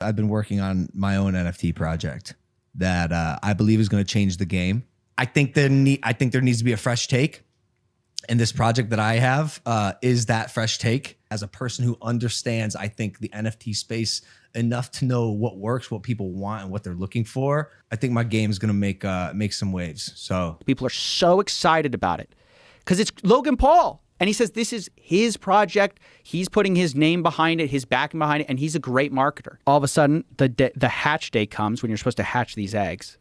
I've been working on my own NFT project that I believe is going to change the game. I think there needs to be a fresh take. And this project that I have is that fresh take. As a person who understands, I think, the NFT space enough to know what works, what people want, and what they're looking for, I think my game is going to make some waves. So people are so excited about it because it's Logan Paul. And he says this is his project. He's putting his name behind it, his backing behind it, and he's a great marketer. All of a sudden, the hatch day comes when you're supposed to hatch these eggs,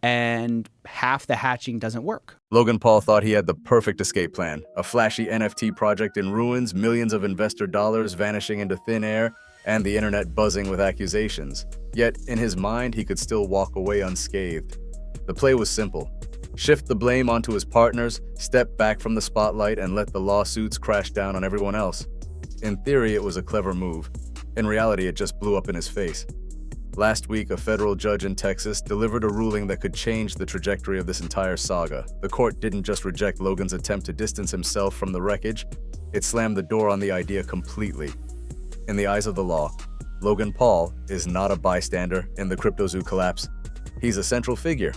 and half the hatching doesn't work. Logan Paul thought he had the perfect escape plan. A flashy NFT project in ruins, millions of investor dollars vanishing into thin air, and the internet buzzing with accusations. Yet, in his mind, he could still walk away unscathed. The play was simple. Shift the blame onto his partners, step back from the spotlight, and let the lawsuits crash down on everyone else. In theory, it was a clever move. In reality, it just blew up in his face. Last week, a federal judge in Texas delivered a ruling that could change the trajectory of this entire saga. The court didn't just reject Logan's attempt to distance himself from the wreckage, it slammed the door on the idea completely. In the eyes of the law, Logan Paul is not a bystander in the CryptoZoo collapse. He's a central figure.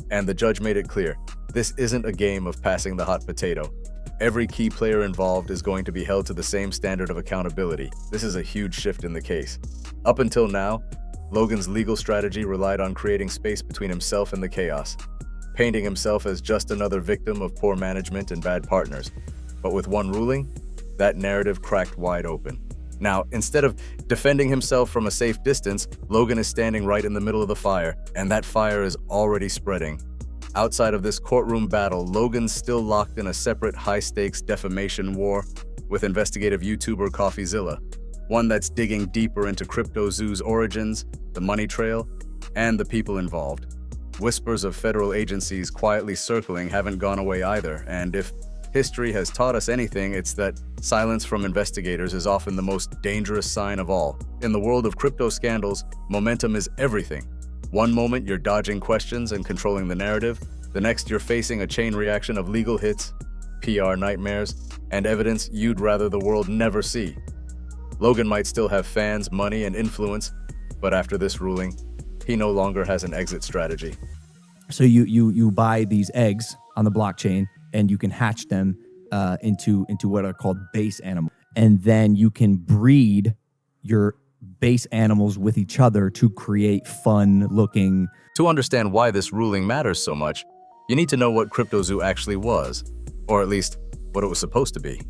And the judge made it clear, this isn't a game of passing the hot potato. Every key player involved is going to be held to the same standard of accountability. This is a huge shift in the case. Up until now, Logan's legal strategy relied on creating space between himself and the chaos, painting himself as just another victim of poor management and bad partners. But with one ruling, that narrative cracked wide open. Now, instead of defending himself from a safe distance, Logan is standing right in the middle of the fire, and that fire is already spreading. Outside of this courtroom battle, Logan's still locked in a separate high-stakes defamation war with investigative YouTuber CoffeeZilla, one that's digging deeper into CryptoZoo's origins, the money trail, and the people involved. Whispers of federal agencies quietly circling haven't gone away either, and if history has taught us anything, it's that silence from investigators is often the most dangerous sign of all. In the world of crypto scandals, momentum is everything. One moment you're dodging questions and controlling the narrative, the next you're facing a chain reaction of legal hits, PR nightmares, and evidence you'd rather the world never see. Logan might still have fans, money, and influence, but after this ruling, he no longer has an exit strategy. So you buy these eggs on the blockchain, and you can hatch them into what are called base animals. And then you can breed your base animals with each other to create fun-looking... To understand why this ruling matters so much, you need to know what CryptoZoo actually was, or at least what it was supposed to be.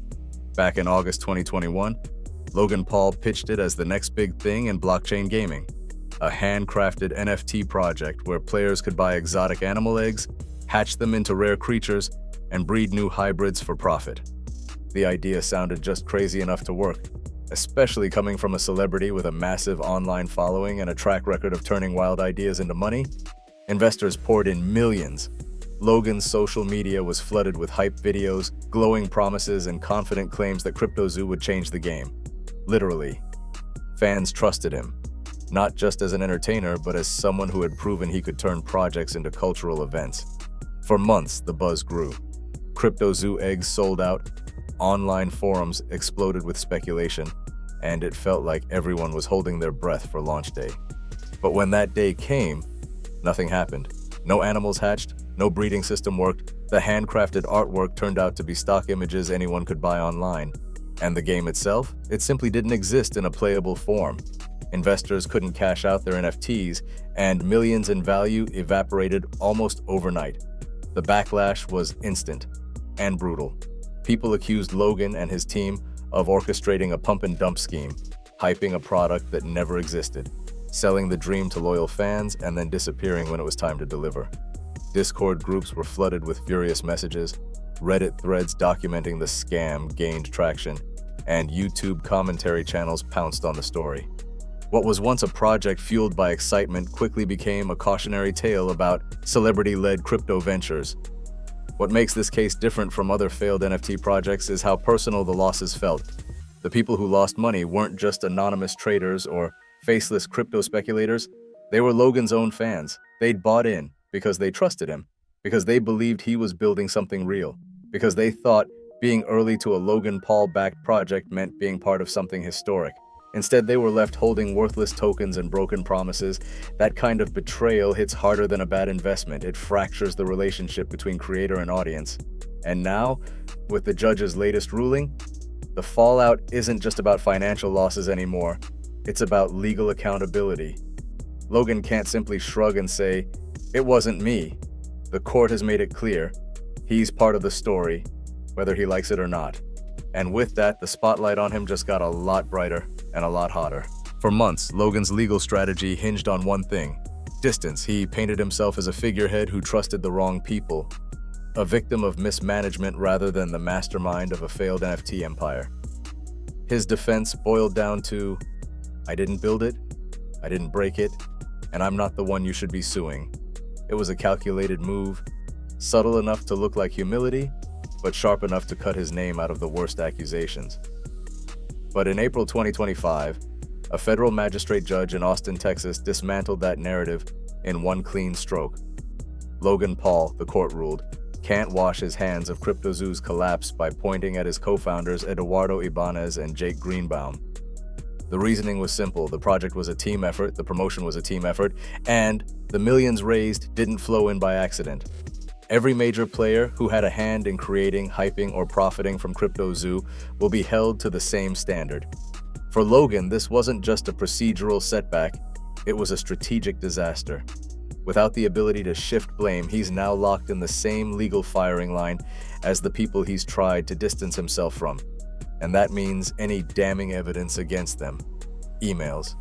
Back in August 2021, Logan Paul pitched it as the next big thing in blockchain gaming, a handcrafted NFT project where players could buy exotic animal eggs, hatch them into rare creatures, and breed new hybrids for profit. The idea sounded just crazy enough to work, especially coming from a celebrity with a massive online following and a track record of turning wild ideas into money. Investors poured in millions. Logan's social media was flooded with hype videos, glowing promises, and confident claims that CryptoZoo would change the game. Literally. Fans trusted him, not just as an entertainer, but as someone who had proven he could turn projects into cultural events. For months, the buzz grew. CryptoZoo eggs sold out, online forums exploded with speculation, and it felt like everyone was holding their breath for launch day. But when that day came, nothing happened. No animals hatched, no breeding system worked, the handcrafted artwork turned out to be stock images anyone could buy online. And the game itself? It simply didn't exist in a playable form. Investors couldn't cash out their NFTs, and millions in value evaporated almost overnight. The backlash was instant and brutal. People accused Logan and his team of orchestrating a pump-and-dump scheme, hyping a product that never existed, selling the dream to loyal fans, and then disappearing when it was time to deliver. Discord groups were flooded with furious messages, Reddit threads documenting the scam gained traction, and YouTube commentary channels pounced on the story. What was once a project fueled by excitement quickly became a cautionary tale about celebrity-led crypto ventures. What makes this case different from other failed NFT projects is how personal the losses felt. The people who lost money weren't just anonymous traders or faceless crypto speculators. They were Logan's own fans. They'd bought in because they trusted him, because they believed he was building something real, because they thought being early to a Logan Paul-backed project meant being part of something historic. Instead, they were left holding worthless tokens and broken promises. That kind of betrayal hits harder than a bad investment. It fractures the relationship between creator and audience. And now, with the judge's latest ruling, the fallout isn't just about financial losses anymore. It's about legal accountability. Logan can't simply shrug and say, "It wasn't me." The court has made it clear. He's part of the story, whether he likes it or not. And with that, the spotlight on him just got a lot brighter and a lot hotter. For months, Logan's legal strategy hinged on one thing: distance. He painted himself as a figurehead who trusted the wrong people, a victim of mismanagement rather than the mastermind of a failed NFT empire. His defense boiled down to, "I didn't build it, I didn't break it, and I'm not the one you should be suing." It was a calculated move, subtle enough to look like humility, but sharp enough to cut his name out of the worst accusations. But in April 2025, a federal magistrate judge in Austin, Texas, dismantled that narrative in one clean stroke. Logan Paul, the court ruled, can't wash his hands of CryptoZoo's collapse by pointing at his co-founders Eduardo Ibanez and Jake Greenbaum. The reasoning was simple: the project was a team effort, the promotion was a team effort, and the millions raised didn't flow in by accident. Every major player who had a hand in creating, hyping, or profiting from CryptoZoo will be held to the same standard. For Logan, this wasn't just a procedural setback, it was a strategic disaster. Without the ability to shift blame, he's now locked in the same legal firing line as the people he's tried to distance himself from. And that means any damning evidence against them, emails,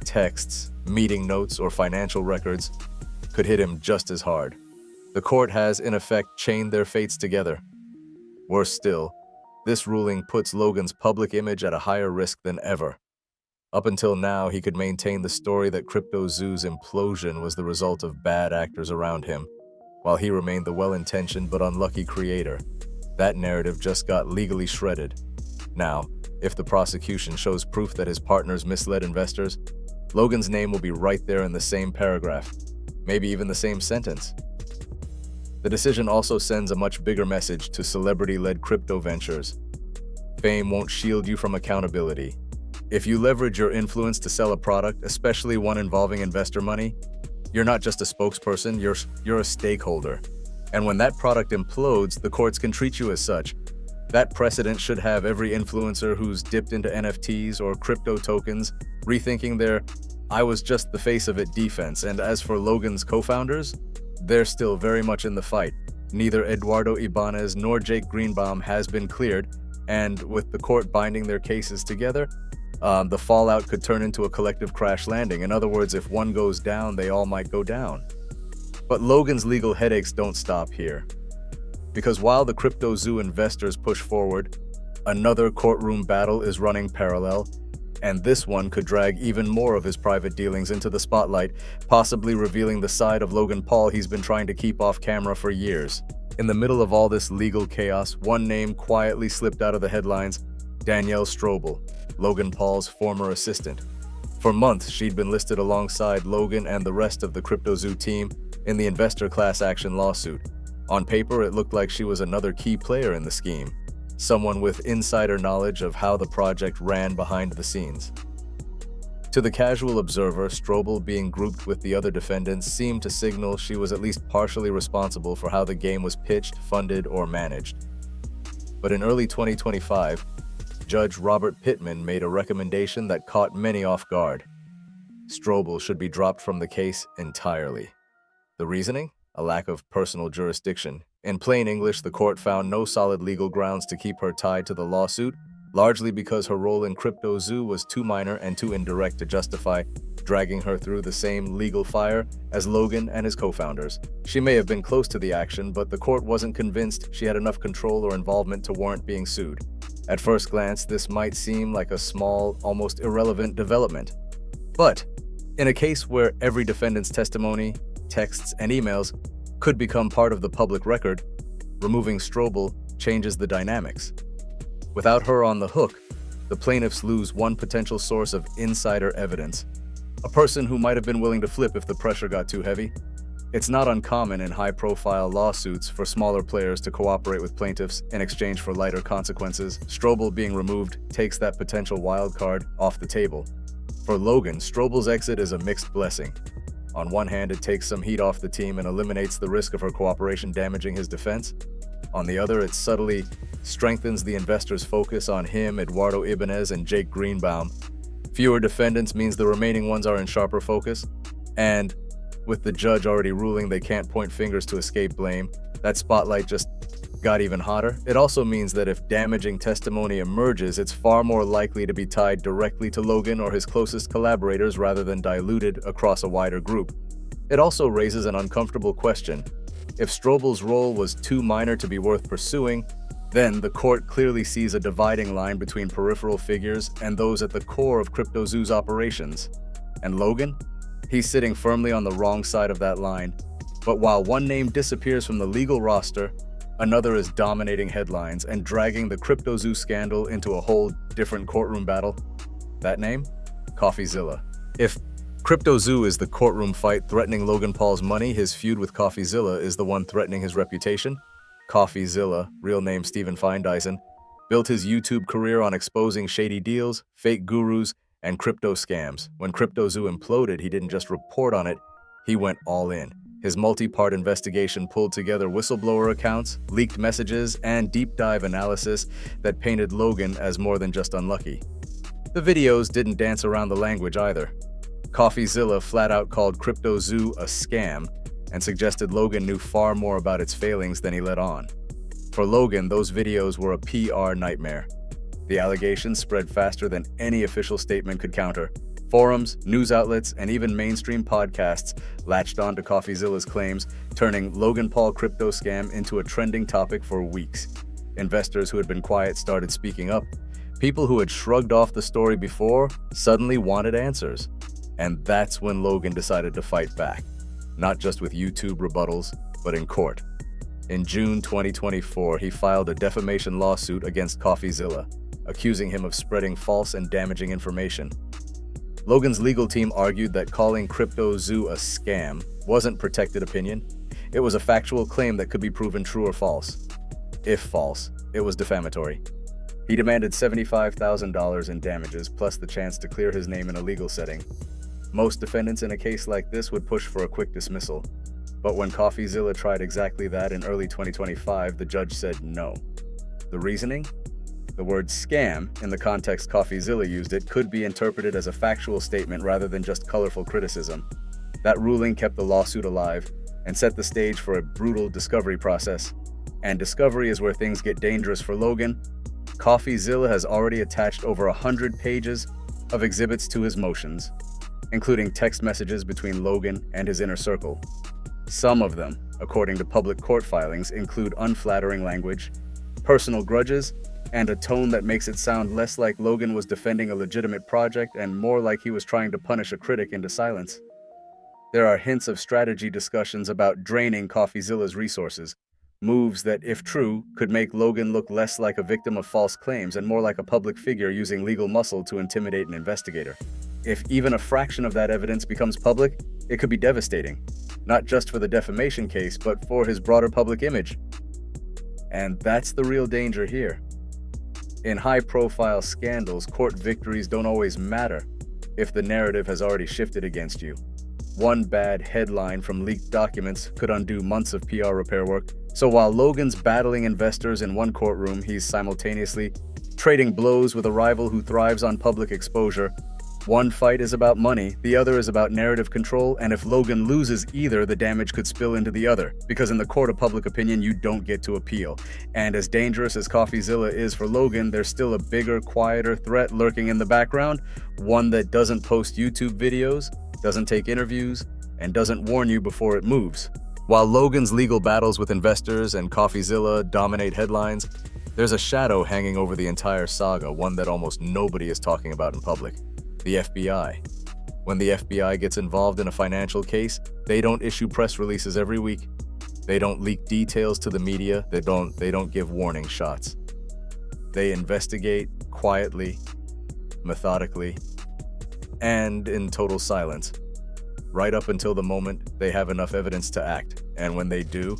texts, meeting notes, or financial records, could hit him just as hard. The court has, in effect, chained their fates together. Worse still, this ruling puts Logan's public image at a higher risk than ever. Up until now, he could maintain the story that CryptoZoo's implosion was the result of bad actors around him, while he remained the well-intentioned but unlucky creator. That narrative just got legally shredded. Now, if the prosecution shows proof that his partners misled investors, Logan's name will be right there in the same paragraph, maybe even the same sentence. The decision also sends a much bigger message to celebrity-led crypto ventures. Fame won't shield you from accountability. If you leverage your influence to sell a product, especially one involving investor money, you're not just a spokesperson, you're a stakeholder. And when that product implodes, the courts can treat you as such. That precedent should have every influencer who's dipped into NFTs or crypto tokens rethinking their "I was just the face of it" defense. And as for Logan's co-founders, they're still very much in the fight. Neither Eduardo Ibanez nor Jake Greenbaum has been cleared, and with the court binding their cases together, the fallout could turn into a collective crash landing. In other words, if one goes down, they all might go down. But Logan's legal headaches don't stop here. Because while the CryptoZoo investors push forward, another courtroom battle is running parallel, and this one could drag even more of his private dealings into the spotlight, possibly revealing the side of Logan Paul he's been trying to keep off camera for years. In the middle of all this legal chaos, one name quietly slipped out of the headlines: Danielle Strobel, Logan Paul's former assistant. For months, she'd been listed alongside Logan and the rest of the CryptoZoo team in the investor class action lawsuit. On paper, it looked like she was another key player in the scheme, someone with insider knowledge of how the project ran behind the scenes. To the casual observer, Strobel being grouped with the other defendants seemed to signal she was at least partially responsible for how the game was pitched, funded, or managed. But in early 2025, Judge Robert Pittman made a recommendation that caught many off guard. Strobel should be dropped from the case entirely. The reasoning? A lack of personal jurisdiction. In plain English, the court found no solid legal grounds to keep her tied to the lawsuit, largely because her role in CryptoZoo was too minor and too indirect to justify dragging her through the same legal fire as Logan and his co-founders. She may have been close to the action, but the court wasn't convinced she had enough control or involvement to warrant being sued. At first glance, this might seem like a small, almost irrelevant development. But in a case where every defendant's testimony, texts, and emails could become part of the public record, removing Strobel changes the dynamics. Without her on the hook, the plaintiffs lose one potential source of insider evidence, a person who might have been willing to flip if the pressure got too heavy. It's not uncommon in high-profile lawsuits for smaller players to cooperate with plaintiffs in exchange for lighter consequences. Strobel being removed takes that potential wild card off the table. For Logan, Strobel's exit is a mixed blessing. On one hand, it takes some heat off the team and eliminates the risk of her cooperation damaging his defense. On the other, it subtly strengthens the investors' focus on him, Eduardo Ibanez, and Jake Greenbaum. Fewer defendants means the remaining ones are in sharper focus, and with the judge already ruling they can't point fingers to escape blame, that spotlight just got even hotter. It also means that if damaging testimony emerges, it's far more likely to be tied directly to Logan or his closest collaborators rather than diluted across a wider group. It also raises an uncomfortable question. If Strobel's role was too minor to be worth pursuing, then the court clearly sees a dividing line between peripheral figures and those at the core of CryptoZoo's operations. And Logan? He's sitting firmly on the wrong side of that line. But while one name disappears from the legal roster, another is dominating headlines and dragging the CryptoZoo scandal into a whole different courtroom battle. That name? CoffeeZilla. If CryptoZoo is the courtroom fight threatening Logan Paul's money, his feud with CoffeeZilla is the one threatening his reputation. CoffeeZilla, real name Steven Feindeisen, built his YouTube career on exposing shady deals, fake gurus, and crypto scams. When CryptoZoo imploded, he didn't just report on it, he went all in. His multi-part investigation pulled together whistleblower accounts, leaked messages, and deep dive analysis that painted Logan as more than just unlucky. The videos didn't dance around the language either. CoffeeZilla flat out called CryptoZoo a scam and suggested Logan knew far more about its failings than he let on. For Logan, those videos were a PR nightmare. The allegations spread faster than any official statement could counter. Forums, news outlets, and even mainstream podcasts latched onto CoffeeZilla's claims, turning Logan Paul crypto scam into a trending topic for weeks. Investors who had been quiet started speaking up. People who had shrugged off the story before suddenly wanted answers. And that's when Logan decided to fight back. Not just with YouTube rebuttals, but in court. In June 2024, he filed a defamation lawsuit against CoffeeZilla, accusing him of spreading false and damaging information. Logan's legal team argued that calling CryptoZoo a scam wasn't protected opinion. It was a factual claim that could be proven true or false. If false, it was defamatory. He demanded $75,000 in damages, plus the chance to clear his name in a legal setting. Most defendants in a case like this would push for a quick dismissal. But when CoffeeZilla tried exactly that in early 2025, the judge said no. The reasoning? The word scam, in the context CoffeeZilla used it, could be interpreted as a factual statement rather than just colorful criticism. That ruling kept the lawsuit alive and set the stage for a brutal discovery process. And discovery is where things get dangerous for Logan. CoffeeZilla has already attached over 100 pages of exhibits to his motions, including text messages between Logan and his inner circle. Some of them, according to public court filings, include unflattering language, personal grudges, and a tone that makes it sound less like Logan was defending a legitimate project and more like he was trying to punish a critic into silence. There are hints of strategy discussions about draining CoffeeZilla's resources, moves that, if true, could make Logan look less like a victim of false claims and more like a public figure using legal muscle to intimidate an investigator. If even a fraction of that evidence becomes public, it could be devastating, not just for the defamation case, but for his broader public image. And that's the real danger here. In high-profile scandals, court victories don't always matter if the narrative has already shifted against you. One bad headline from leaked documents could undo months of PR repair work. So while Logan's battling investors in one courtroom, he's simultaneously trading blows with a rival who thrives on public exposure. One fight is about money, the other is about narrative control, and if Logan loses either, the damage could spill into the other, because in the court of public opinion, you don't get to appeal. And as dangerous as CoffeeZilla is for Logan, there's still a bigger, quieter threat lurking in the background, one that doesn't post YouTube videos, doesn't take interviews, and doesn't warn you before it moves. While Logan's legal battles with investors and CoffeeZilla dominate headlines, there's a shadow hanging over the entire saga, one that almost nobody is talking about in public. The FBI. When the FBI gets involved in a financial case, they don't issue press releases every week. They don't leak details to the media. They don't give warning shots. They investigate quietly, methodically, and in total silence. right up until the moment they have enough evidence to act. And when they do,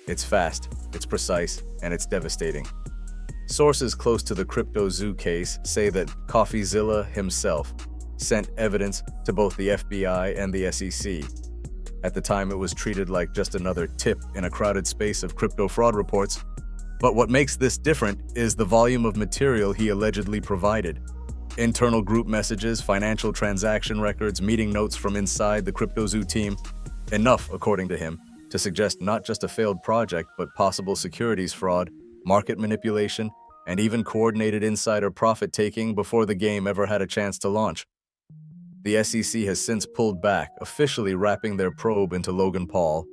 it's fast, it's precise, and it's devastating. Sources close to the CryptoZoo case say that CoffeeZilla himself sent evidence to both the FBI and the SEC. At the time, it was treated like just another tip in a crowded space of crypto fraud reports. But what makes this different is the volume of material he allegedly provided. Internal group messages, financial transaction records, meeting notes from inside the CryptoZoo team. Enough, according to him, to suggest not just a failed project, but possible securities fraud, market manipulation, and even coordinated insider profit-taking before the game ever had a chance to launch. The SEC has since pulled back, officially wrapping their probe into Logan Paul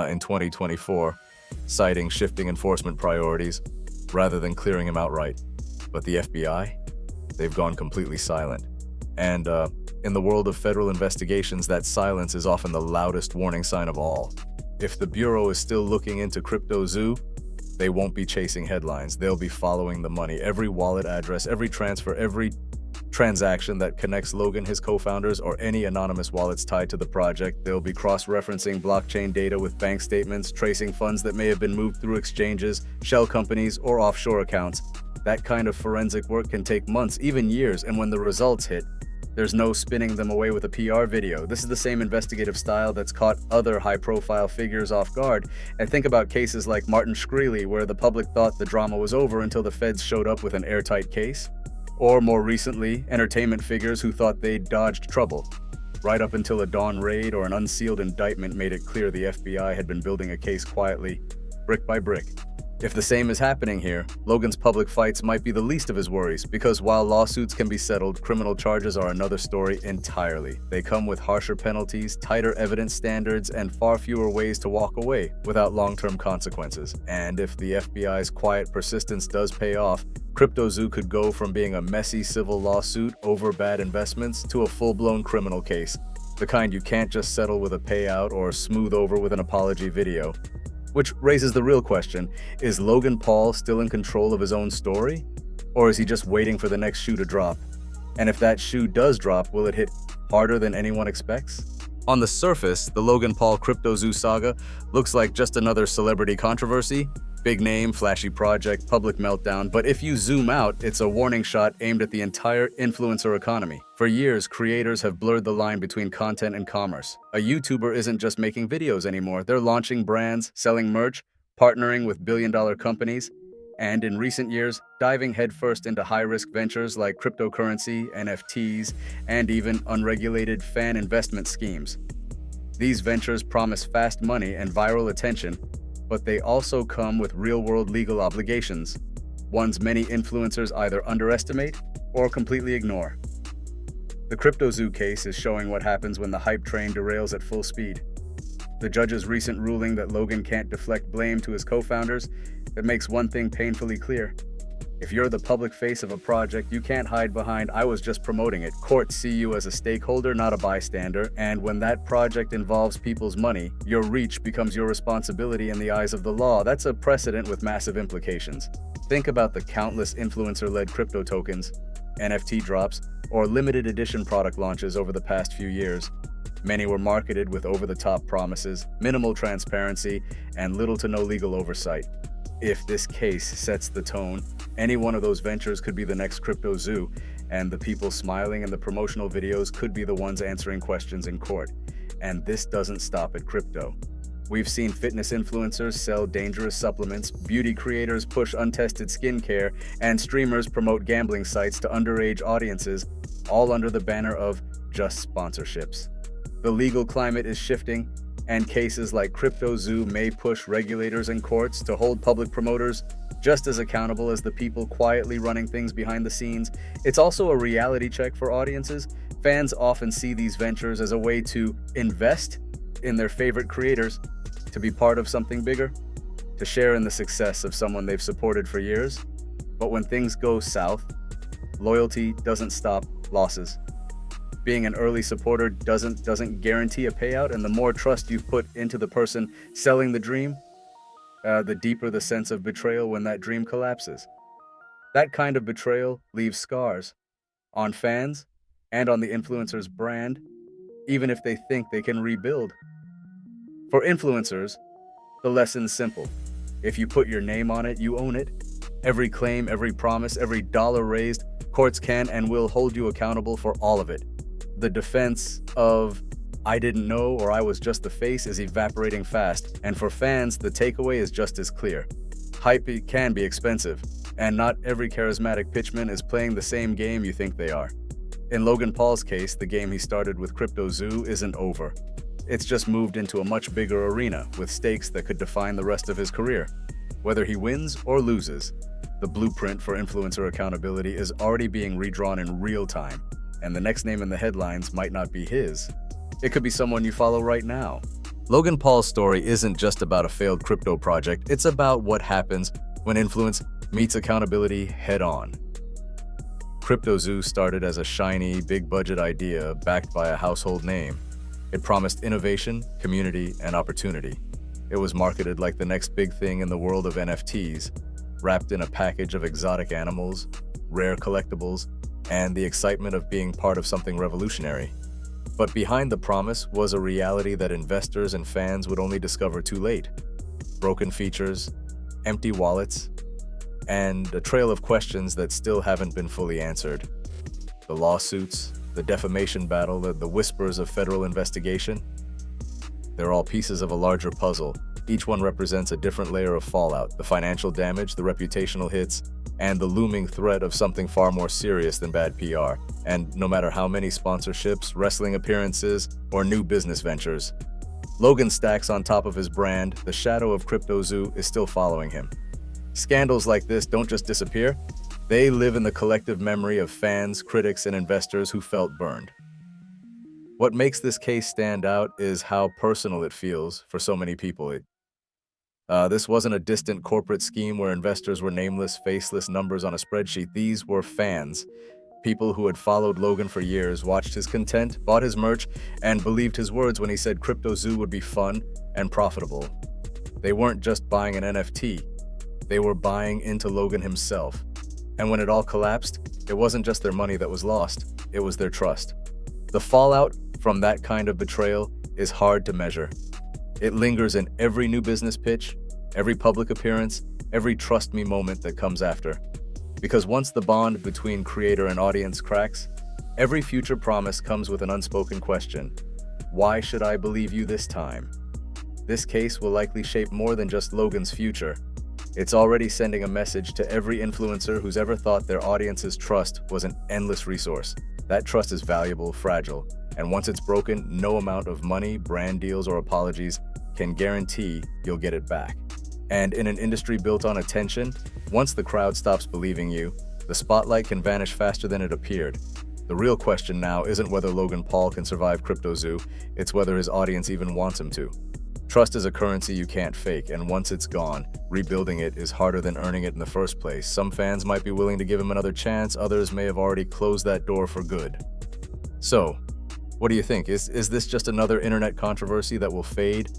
in 2024, citing shifting enforcement priorities rather than clearing him outright. But the FBI? They've gone completely silent. And in the world of federal investigations, that silence is often the loudest warning sign of all. If the Bureau is still looking into CryptoZoo, they won't be chasing headlines. They'll be following the money. Every wallet address, every transfer, every transaction that connects Logan, his co-founders, or any anonymous wallets tied to the project. They'll be cross-referencing blockchain data with bank statements, tracing funds that may have been moved through exchanges, shell companies, or offshore accounts. That kind of forensic work can take months, even years, and when the results hit, there's no spinning them away with a PR video. This is the same investigative style that's caught other high-profile figures off guard. And think about cases like Martin Shkreli, where the public thought the drama was over until the feds showed up with an airtight case. Or more recently, entertainment figures who thought they'd dodged trouble, right up until a dawn raid or an unsealed indictment made it clear the FBI had been building a case quietly, brick by brick. If the same is happening here, Logan's public fights might be the least of his worries, because while lawsuits can be settled, criminal charges are another story entirely. They come with harsher penalties, tighter evidence standards, and far fewer ways to walk away without long-term consequences. And if the FBI's quiet persistence does pay off, CryptoZoo could go from being a messy civil lawsuit over bad investments to a full-blown criminal case, the kind you can't just settle with a payout or smooth over with an apology video. Which raises the real question, is Logan Paul still in control of his own story? Or is he just waiting for the next shoe to drop? And if that shoe does drop, will it hit harder than anyone expects? On the surface, the Logan Paul CryptoZoo saga looks like just another celebrity controversy. Big name, flashy project, public meltdown, but if you zoom out, it's a warning shot aimed at the entire influencer economy. For years, creators have blurred the line between content and commerce. A YouTuber isn't just making videos anymore, they're launching brands, selling merch, partnering with billion-dollar companies, and in recent years, diving headfirst into high-risk ventures like cryptocurrency, NFTs, and even unregulated fan investment schemes. These ventures promise fast money and viral attention, but they also come with real-world legal obligations, ones many influencers either underestimate or completely ignore. The CryptoZoo case is showing what happens when the hype train derails at full speed. The judge's recent ruling that Logan can't deflect blame to his co-founders, it makes one thing painfully clear. If you're the public face of a project, you can't hide behind, "I was just promoting it." Courts see you as a stakeholder, not a bystander, and when that project involves people's money, your reach becomes your responsibility in the eyes of the law. That's a precedent with massive implications. Think about the countless influencer-led crypto tokens, NFT drops, or limited edition product launches over the past few years. Many were marketed with over-the-top promises, minimal transparency, and little to no legal oversight. If this case sets the tone, any one of those ventures could be the next CryptoZoo, and the people smiling in the promotional videos could be the ones answering questions in court. And this doesn't stop at crypto. We've seen fitness influencers sell dangerous supplements, beauty creators push untested skincare, and streamers promote gambling sites to underage audiences, all under the banner of just sponsorships. The legal climate is shifting, and cases like CryptoZoo may push regulators and courts to hold public promoters just as accountable as the people quietly running things behind the scenes. It's also a reality check for audiences. Fans often see these ventures as a way to invest in their favorite creators, to be part of something bigger, to share in the success of someone they've supported for years. But when things go south, loyalty doesn't stop losses. Being an early supporter doesn't guarantee a payout, and the more trust you've put into the person selling the dream, the deeper the sense of betrayal when that dream collapses. That kind of betrayal leaves scars on fans and on the influencer's brand, even if they think they can rebuild. For influencers, the lesson's simple. If you put your name on it, you own it. Every claim, every promise, every dollar raised, courts can and will hold you accountable for all of it. The defense of "I didn't know" or "I was just the face" is evaporating fast, and for fans, the takeaway is just as clear. Hype can be expensive, and not every charismatic pitchman is playing the same game you think they are. In Logan Paul's case, the game he started with CryptoZoo isn't over. It's just moved into a much bigger arena with stakes that could define the rest of his career. Whether he wins or loses, the blueprint for influencer accountability is already being redrawn in real time, and the next name in the headlines might not be his. It could be someone you follow right now. Logan Paul's story isn't just about a failed crypto project, it's about what happens when influence meets accountability head-on. CryptoZoo started as a shiny, big-budget idea backed by a household name. It promised innovation, community, and opportunity. It was marketed like the next big thing in the world of NFTs, wrapped in a package of exotic animals, rare collectibles, and the excitement of being part of something revolutionary. But behind the promise was a reality that investors and fans would only discover too late. Broken features, empty wallets, and a trail of questions that still haven't been fully answered. The lawsuits, the defamation battle, the whispers of federal investigation, they're all pieces of a larger puzzle. Each one represents a different layer of fallout: the financial damage, the reputational hits, and the looming threat of something far more serious than bad PR. And no matter how many sponsorships, wrestling appearances, or new business ventures, Logan stacks on top of his brand, the shadow of CryptoZoo is still following him. Scandals like this don't just disappear, they live in the collective memory of fans, critics, and investors who felt burned. What makes this case stand out is how personal it feels for so many people. This wasn't a distant corporate scheme where investors were nameless, faceless numbers on a spreadsheet. These were fans, people who had followed Logan for years, watched his content, bought his merch, and believed his words when he said CryptoZoo would be fun and profitable. They weren't just buying an NFT, they were buying into Logan himself. And when it all collapsed, it wasn't just their money that was lost, it was their trust. The fallout from that kind of betrayal is hard to measure. It lingers in every new business pitch, every public appearance, every trust me moment that comes after. Because once the bond between creator and audience cracks, every future promise comes with an unspoken question. Why should I believe you this time? This case will likely shape more than just Logan's future. It's already sending a message to every influencer who's ever thought their audience's trust was an endless resource. That trust is valuable, fragile, and once it's broken, no amount of money, brand deals, or apologies can guarantee you'll get it back. And in an industry built on attention, once the crowd stops believing you, the spotlight can vanish faster than it appeared. The real question now isn't whether Logan Paul can survive CryptoZoo, it's whether his audience even wants him to. Trust is a currency you can't fake, and once it's gone, rebuilding it is harder than earning it in the first place. Some fans might be willing to give him another chance, others may have already closed that door for good. So, what do you think? Is this just another internet controversy that will fade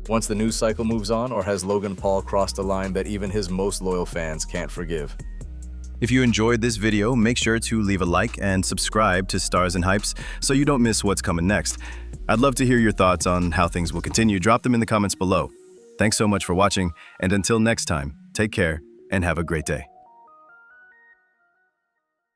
once the news cycle moves on, or has Logan Paul crossed a line that even his most loyal fans can't forgive? If you enjoyed this video, make sure to leave a like and subscribe to Stars and Hypes so you don't miss what's coming next. I'd love to hear your thoughts on how things will continue. Drop them in the comments below. Thanks so much for watching, and until next time, take care and have a great day.